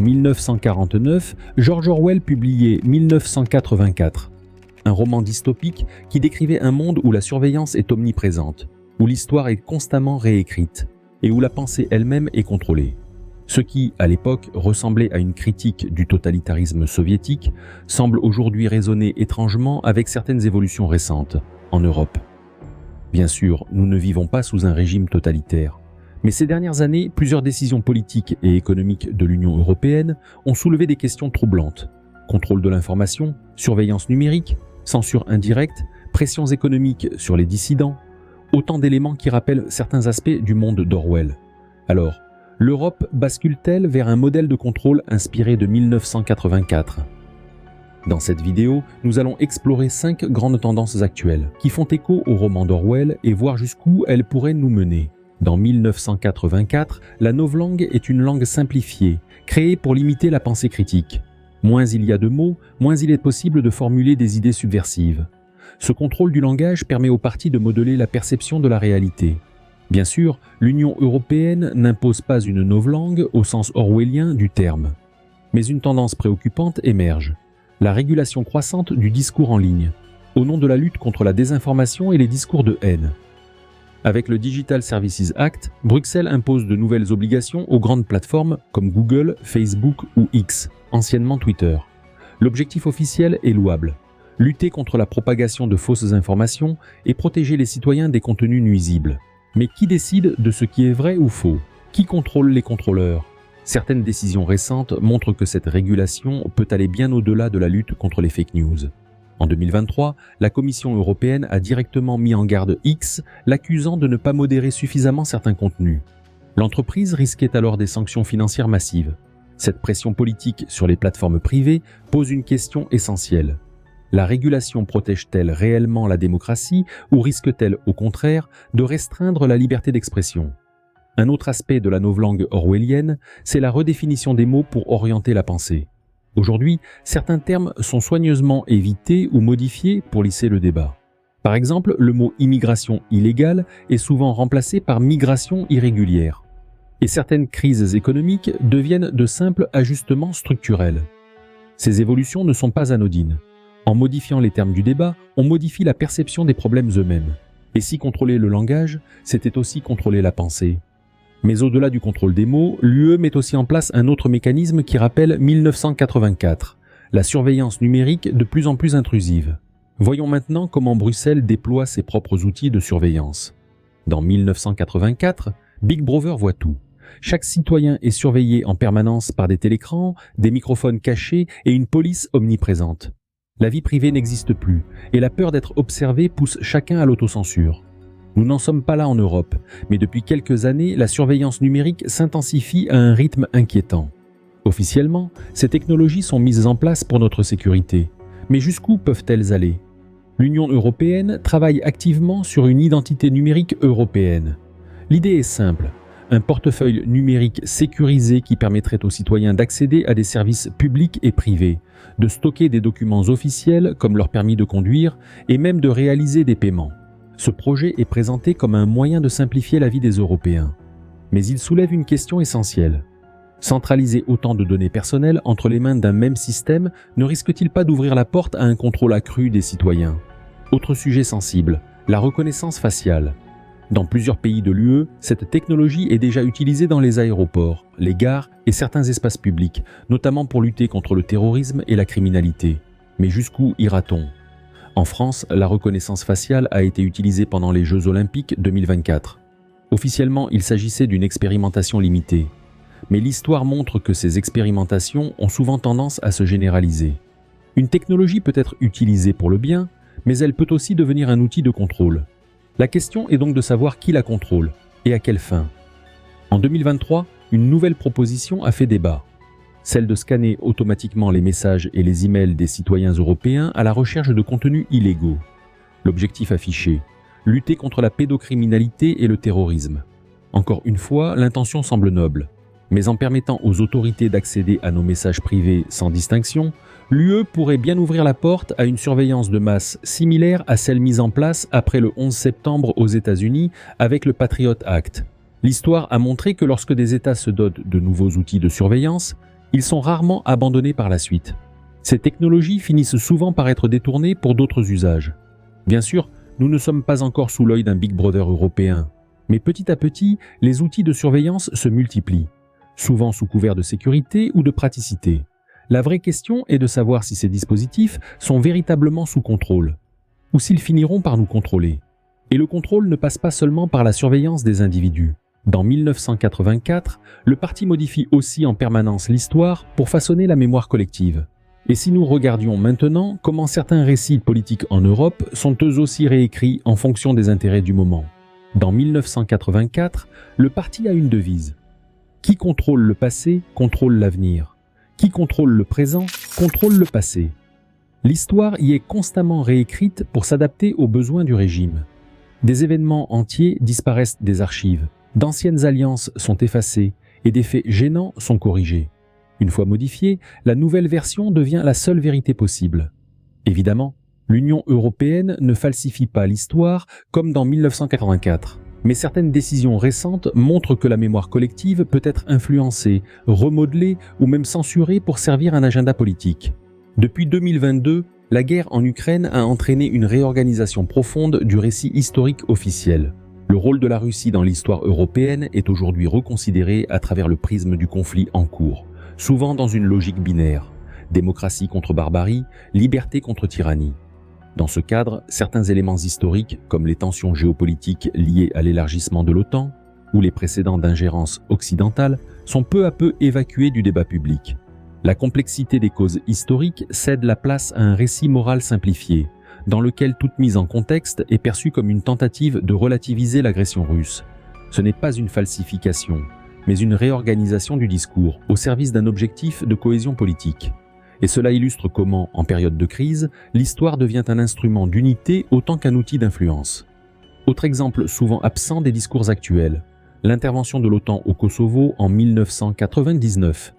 1949, George Orwell publiait 1984, un roman dystopique qui décrivait un monde où la surveillance est omniprésente, où l'histoire est constamment réécrite et où la pensée elle-même est contrôlée. Ce qui, à l'époque, ressemblait à une critique du totalitarisme soviétique, semble aujourd'hui résonner étrangement avec certaines évolutions récentes en Europe. Bien sûr, nous ne vivons pas sous un régime totalitaire, mais ces dernières années, plusieurs décisions politiques et économiques de l'Union européenne ont soulevé des questions troublantes. Contrôle de l'information, surveillance numérique, censure indirecte, pressions économiques sur les dissidents, autant d'éléments qui rappellent certains aspects du monde d'Orwell. Alors, l'Europe bascule-t-elle vers un modèle de contrôle inspiré de 1984 ? Dans cette vidéo, nous allons explorer 5 grandes tendances actuelles qui font écho au roman d'Orwell et voir jusqu'où elles pourraient nous mener. Dans 1984, la novlangue est une langue simplifiée, créée pour limiter la pensée critique. Moins il y a de mots, moins il est possible de formuler des idées subversives. Ce contrôle du langage permet aux partis de modeler la perception de la réalité. Bien sûr, l'Union européenne n'impose pas une novlangue au sens orwellien du terme. Mais une tendance préoccupante émerge. La régulation croissante du discours en ligne, au nom de la lutte contre la désinformation et les discours de haine. Avec le Digital Services Act, Bruxelles impose de nouvelles obligations aux grandes plateformes comme Google, Facebook ou X, anciennement Twitter. L'objectif officiel est louable. Lutter contre la propagation de fausses informations et protéger les citoyens des contenus nuisibles. Mais qui décide de ce qui est vrai ou faux ? Qui contrôle les contrôleurs ? Certaines décisions récentes montrent que cette régulation peut aller bien au-delà de la lutte contre les fake news. En 2023, la Commission européenne a directement mis en garde X, l'accusant de ne pas modérer suffisamment certains contenus. L'entreprise risquait alors des sanctions financières massives. Cette pression politique sur les plateformes privées pose une question essentielle. La régulation protège-t-elle réellement la démocratie ou risque-t-elle, au contraire, de restreindre la liberté d'expression ? Un autre aspect de la novlangue orwellienne, c'est la redéfinition des mots pour orienter la pensée. Aujourd'hui, certains termes sont soigneusement évités ou modifiés pour lisser le débat. Par exemple, le mot immigration illégale est souvent remplacé par migration irrégulière. Et certaines crises économiques deviennent de simples ajustements structurels. Ces évolutions ne sont pas anodines. En modifiant les termes du débat, on modifie la perception des problèmes eux-mêmes. Et si contrôler le langage, c'était aussi contrôler la pensée. Mais au-delà du contrôle des mots, l'UE met aussi en place un autre mécanisme qui rappelle 1984, la surveillance numérique de plus en plus intrusive. Voyons maintenant comment Bruxelles déploie ses propres outils de surveillance. Dans 1984, Big Brother voit tout. Chaque citoyen est surveillé en permanence par des télécrans, des microphones cachés et une police omniprésente. La vie privée n'existe plus, et la peur d'être observé pousse chacun à l'autocensure. Nous n'en sommes pas là en Europe, mais depuis quelques années, la surveillance numérique s'intensifie à un rythme inquiétant. Officiellement, ces technologies sont mises en place pour notre sécurité. Mais jusqu'où peuvent-elles aller ? L'Union européenne travaille activement sur une identité numérique européenne. L'idée est simple. Un portefeuille numérique sécurisé qui permettrait aux citoyens d'accéder à des services publics et privés, de stocker des documents officiels comme leur permis de conduire et même de réaliser des paiements. Ce projet est présenté comme un moyen de simplifier la vie des Européens. Mais il soulève une question essentielle. Centraliser autant de données personnelles entre les mains d'un même système ne risque-t-il pas d'ouvrir la porte à un contrôle accru des citoyens ? Autre sujet sensible, la reconnaissance faciale. Dans plusieurs pays de l'UE, cette technologie est déjà utilisée dans les aéroports, les gares et certains espaces publics, notamment pour lutter contre le terrorisme et la criminalité. Mais jusqu'où ira-t-on ? En France, la reconnaissance faciale a été utilisée pendant les Jeux Olympiques 2024. Officiellement, il s'agissait d'une expérimentation limitée. Mais l'histoire montre que ces expérimentations ont souvent tendance à se généraliser. Une technologie peut être utilisée pour le bien, mais elle peut aussi devenir un outil de contrôle. La question est donc de savoir qui la contrôle et à quelle fin. En 2023, une nouvelle proposition a fait débat. Celle de scanner automatiquement les messages et les emails des citoyens européens à la recherche de contenus illégaux. L'objectif affiché, lutter contre la pédocriminalité et le terrorisme. Encore une fois, l'intention semble noble. Mais en permettant aux autorités d'accéder à nos messages privés sans distinction, l'UE pourrait bien ouvrir la porte à une surveillance de masse similaire à celle mise en place après le 11 septembre aux États-Unis avec le Patriot Act. L'histoire a montré que lorsque des États se dotent de nouveaux outils de surveillance, Ils sont rarement abandonnés par la suite. Ces technologies finissent souvent par être détournées pour d'autres usages. Bien sûr, nous ne sommes pas encore sous l'œil d'un Big Brother européen, mais petit à petit, les outils de surveillance se multiplient, souvent sous couvert de sécurité ou de praticité. La vraie question est de savoir si ces dispositifs sont véritablement sous contrôle, ou s'ils finiront par nous contrôler. Et le contrôle ne passe pas seulement par la surveillance des individus. Dans 1984, le parti modifie aussi en permanence l'histoire pour façonner la mémoire collective. Et si nous regardions maintenant comment certains récits politiques en Europe sont eux aussi réécrits en fonction des intérêts du moment. Dans 1984, le parti a une devise. Qui contrôle le passé, contrôle l'avenir. Qui contrôle le présent, contrôle le passé. L'histoire y est constamment réécrite pour s'adapter aux besoins du régime. Des événements entiers disparaissent des archives. D'anciennes alliances sont effacées et des faits gênants sont corrigés. Une fois modifiée, la nouvelle version devient la seule vérité possible. Évidemment, l'Union européenne ne falsifie pas l'histoire comme dans 1984, mais certaines décisions récentes montrent que la mémoire collective peut être influencée, remodelée ou même censurée pour servir un agenda politique. Depuis 2022, la guerre en Ukraine a entraîné une réorganisation profonde du récit historique officiel. Le rôle de la Russie dans l'histoire européenne est aujourd'hui reconsidéré à travers le prisme du conflit en cours, souvent dans une logique binaire, démocratie contre barbarie, liberté contre tyrannie. Dans ce cadre, certains éléments historiques, comme les tensions géopolitiques liées à l'élargissement de l'OTAN ou les précédents d'ingérence occidentale, sont peu à peu évacués du débat public. La complexité des causes historiques cède la place à un récit moral simplifié, dans lequel toute mise en contexte est perçue comme une tentative de relativiser l'agression russe. Ce n'est pas une falsification, mais une réorganisation du discours au service d'un objectif de cohésion politique. Et cela illustre comment, en période de crise, l'histoire devient un instrument d'unité autant qu'un outil d'influence. Autre exemple souvent absent des discours actuels, l'intervention de l'OTAN au Kosovo en 1999.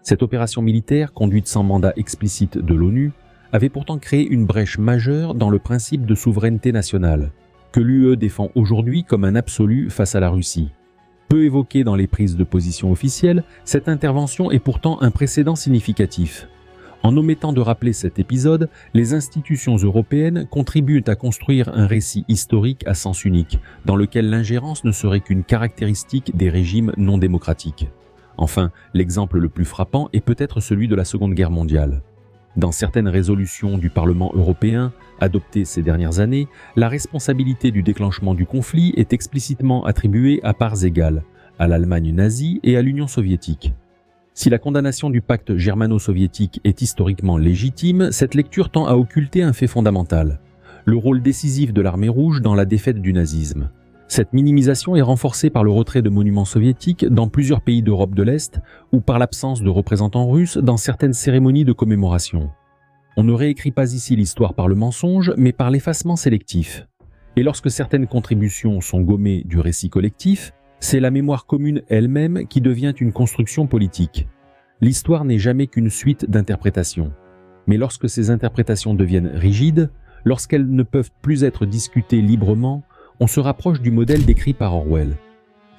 Cette opération militaire, conduite sans mandat explicite de l'ONU, avait pourtant créé une brèche majeure dans le principe de souveraineté nationale, que l'UE défend aujourd'hui comme un absolu face à la Russie. Peu évoquée dans les prises de position officielles, cette intervention est pourtant un précédent significatif. En omettant de rappeler cet épisode, les institutions européennes contribuent à construire un récit historique à sens unique, dans lequel l'ingérence ne serait qu'une caractéristique des régimes non démocratiques. Enfin, l'exemple le plus frappant est peut-être celui de la Seconde Guerre mondiale. Dans certaines résolutions du Parlement européen, adoptées ces dernières années, la responsabilité du déclenchement du conflit est explicitement attribuée à parts égales, à l'Allemagne nazie et à l'Union soviétique. Si la condamnation du pacte germano-soviétique est historiquement légitime, cette lecture tend à occulter un fait fondamental, le rôle décisif de l'armée rouge dans la défaite du nazisme. Cette minimisation est renforcée par le retrait de monuments soviétiques dans plusieurs pays d'Europe de l'Est ou par l'absence de représentants russes dans certaines cérémonies de commémoration. On ne réécrit pas ici l'histoire par le mensonge, mais par l'effacement sélectif. Et lorsque certaines contributions sont gommées du récit collectif, c'est la mémoire commune elle-même qui devient une construction politique. L'histoire n'est jamais qu'une suite d'interprétations. Mais lorsque ces interprétations deviennent rigides, lorsqu'elles ne peuvent plus être discutées librement, on se rapproche du modèle décrit par Orwell.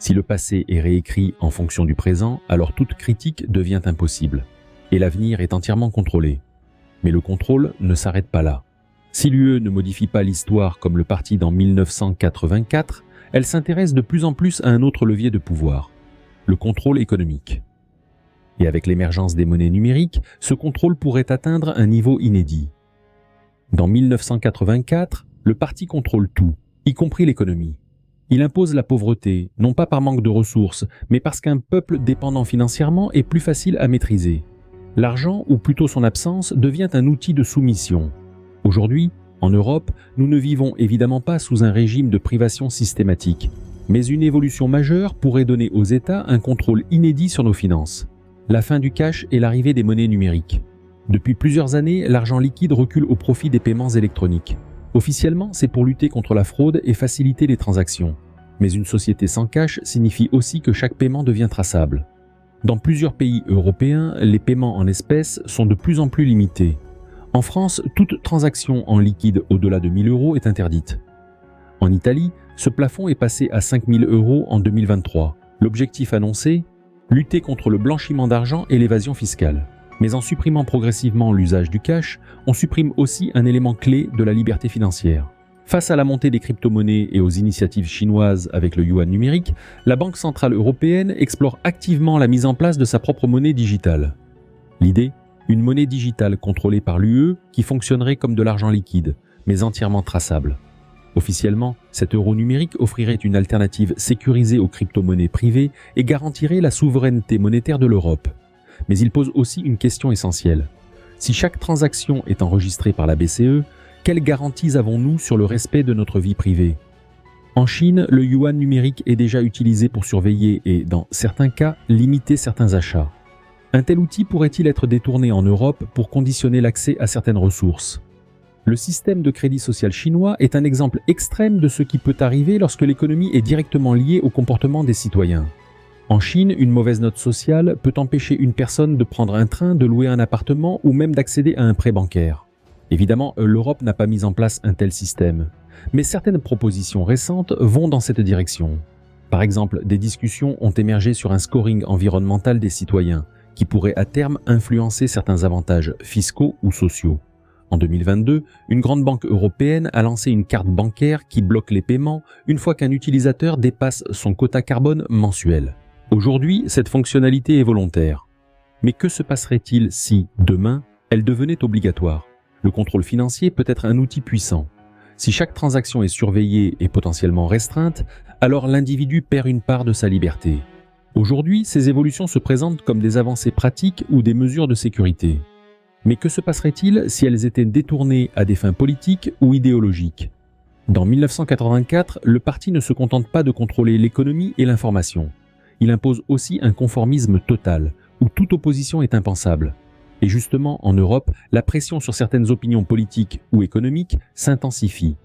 Si le passé est réécrit en fonction du présent, alors toute critique devient impossible. Et l'avenir est entièrement contrôlé. Mais le contrôle ne s'arrête pas là. Si l'UE ne modifie pas l'histoire comme le parti dans 1984, elle s'intéresse de plus en plus à un autre levier de pouvoir, le contrôle économique. Et avec l'émergence des monnaies numériques, ce contrôle pourrait atteindre un niveau inédit. Dans 1984, le parti contrôle tout, y compris l'économie. Il impose la pauvreté, non pas par manque de ressources, mais parce qu'un peuple dépendant financièrement est plus facile à maîtriser. L'argent, ou plutôt son absence, devient un outil de soumission. Aujourd'hui, en Europe, nous ne vivons évidemment pas sous un régime de privation systématique, mais une évolution majeure pourrait donner aux États un contrôle inédit sur nos finances. La fin du cash et l'arrivée des monnaies numériques. Depuis plusieurs années, l'argent liquide recule au profit des paiements électroniques. Officiellement, c'est pour lutter contre la fraude et faciliter les transactions. Mais une société sans cash signifie aussi que chaque paiement devient traçable. Dans plusieurs pays européens, les paiements en espèces sont de plus en plus limités. En France, toute transaction en liquide au-delà de 1 000 € est interdite. En Italie, ce plafond est passé à 5 000 € en 2023. L'objectif annoncé ? lutter contre le blanchiment d'argent et l'évasion fiscale. Mais en supprimant progressivement l'usage du cash, on supprime aussi un élément clé de la liberté financière. Face à la montée des crypto-monnaies et aux initiatives chinoises avec le yuan numérique, la Banque centrale européenne explore activement la mise en place de sa propre monnaie digitale. L'idée ? Une monnaie digitale contrôlée par l'UE qui fonctionnerait comme de l'argent liquide, mais entièrement traçable. Officiellement, cet euro numérique offrirait une alternative sécurisée aux crypto-monnaies privées et garantirait la souveraineté monétaire de l'Europe. Mais il pose aussi une question essentielle. Si chaque transaction est enregistrée par la BCE, quelles garanties avons-nous sur le respect de notre vie privée ? En Chine, le yuan numérique est déjà utilisé pour surveiller et, dans certains cas, limiter certains achats. Un tel outil pourrait-il être détourné en Europe pour conditionner l'accès à certaines ressources ? Le système de crédit social chinois est un exemple extrême de ce qui peut arriver lorsque l'économie est directement liée au comportement des citoyens. En Chine, une mauvaise note sociale peut empêcher une personne de prendre un train, de louer un appartement ou même d'accéder à un prêt bancaire. Évidemment, l'Europe n'a pas mis en place un tel système. Mais certaines propositions récentes vont dans cette direction. Par exemple, des discussions ont émergé sur un scoring environnemental des citoyens, qui pourrait à terme influencer certains avantages fiscaux ou sociaux. En 2022, une grande banque européenne a lancé une carte bancaire qui bloque les paiements une fois qu'un utilisateur dépasse son quota carbone mensuel. Aujourd'hui, cette fonctionnalité est volontaire. Mais que se passerait-il si, demain, elle devenait obligatoire ? Le contrôle financier peut être un outil puissant. Si chaque transaction est surveillée et potentiellement restreinte, alors l'individu perd une part de sa liberté. Aujourd'hui, ces évolutions se présentent comme des avancées pratiques ou des mesures de sécurité. Mais que se passerait-il si elles étaient détournées à des fins politiques ou idéologiques ? Dans 1984, le parti ne se contente pas de contrôler l'économie et l'information. Il impose aussi un conformisme total, où toute opposition est impensable. Et justement, en Europe, la pression sur certaines opinions politiques ou économiques s'intensifie.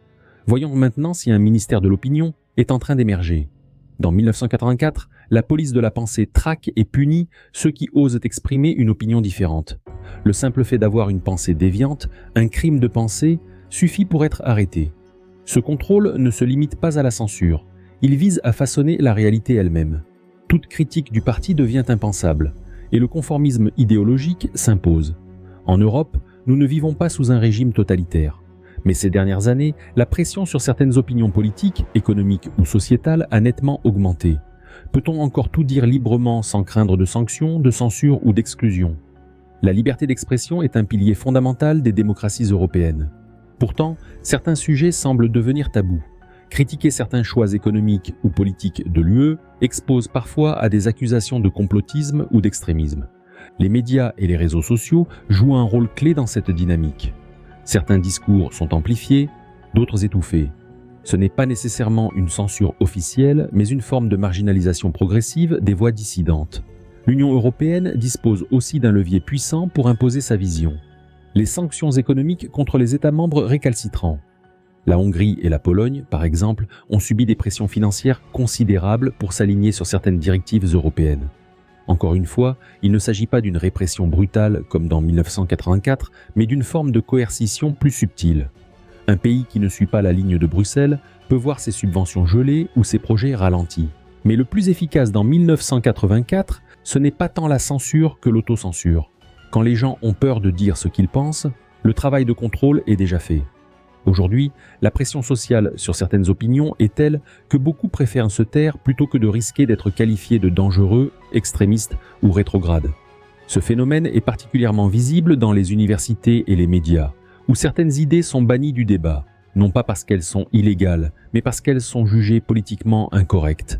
Voyons maintenant si un ministère de l'opinion est en train d'émerger. Dans 1984, la police de la pensée traque et punit ceux qui osent exprimer une opinion différente. Le simple fait d'avoir une pensée déviante, un crime de pensée, suffit pour être arrêté. Ce contrôle ne se limite pas à la censure. Il vise à façonner la réalité elle-même. Toute critique du parti devient impensable, et le conformisme idéologique s'impose. En Europe, nous ne vivons pas sous un régime totalitaire. Mais ces dernières années, la pression sur certaines opinions politiques, économiques ou sociétales a nettement augmenté. Peut-on encore tout dire librement sans craindre de sanctions, de censure ou d'exclusion ? La liberté d'expression est un pilier fondamental des démocraties européennes. Pourtant, certains sujets semblent devenir tabous. Critiquer certains choix économiques ou politiques de l'UE expose parfois à des accusations de complotisme ou d'extrémisme. Les médias et les réseaux sociaux jouent un rôle clé dans cette dynamique. Certains discours sont amplifiés, d'autres étouffés. Ce n'est pas nécessairement une censure officielle, mais une forme de marginalisation progressive des voix dissidentes. L'Union européenne dispose aussi d'un levier puissant pour imposer sa vision. Les sanctions économiques contre les États membres récalcitrants. La Hongrie et la Pologne, par exemple, ont subi des pressions financières considérables pour s'aligner sur certaines directives européennes. Encore une fois, il ne s'agit pas d'une répression brutale comme dans 1984, mais d'une forme de coercition plus subtile. Un pays qui ne suit pas la ligne de Bruxelles peut voir ses subventions gelées ou ses projets ralentis. Mais le plus efficace dans 1984, ce n'est pas tant la censure que l'autocensure. Quand les gens ont peur de dire ce qu'ils pensent, le travail de contrôle est déjà fait. Aujourd'hui, la pression sociale sur certaines opinions est telle que beaucoup préfèrent se taire plutôt que de risquer d'être qualifiés de dangereux, extrémistes ou rétrogrades. Ce phénomène est particulièrement visible dans les universités et les médias, où certaines idées sont bannies du débat, non pas parce qu'elles sont illégales, mais parce qu'elles sont jugées politiquement incorrectes.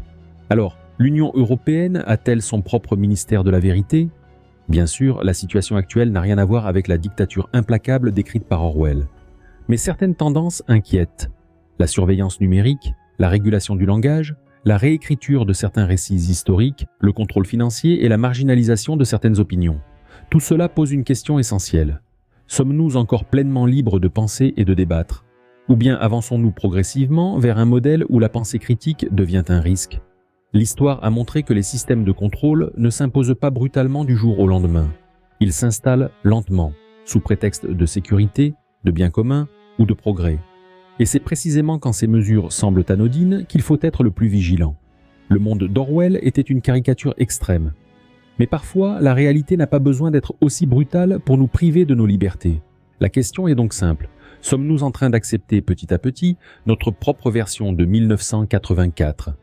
Alors, l'Union européenne a-t-elle son propre ministère de la vérité ? Bien sûr, la situation actuelle n'a rien à voir avec la dictature implacable décrite par Orwell. Mais certaines tendances inquiètent. La surveillance numérique, la régulation du langage, la réécriture de certains récits historiques, le contrôle financier et la marginalisation de certaines opinions. Tout cela pose une question essentielle. Sommes-nous encore pleinement libres de penser et de débattre ? Ou bien avançons-nous progressivement vers un modèle où la pensée critique devient un risque ? L'histoire a montré que les systèmes de contrôle ne s'imposent pas brutalement du jour au lendemain. Ils s'installent lentement, sous prétexte de sécurité, de bien commun ou de progrès. Et c'est précisément quand ces mesures semblent anodines qu'il faut être le plus vigilant. Le monde d'Orwell était une caricature extrême. Mais parfois, la réalité n'a pas besoin d'être aussi brutale pour nous priver de nos libertés. La question est donc simple. Sommes-nous en train d'accepter petit à petit notre propre version de 1984 ?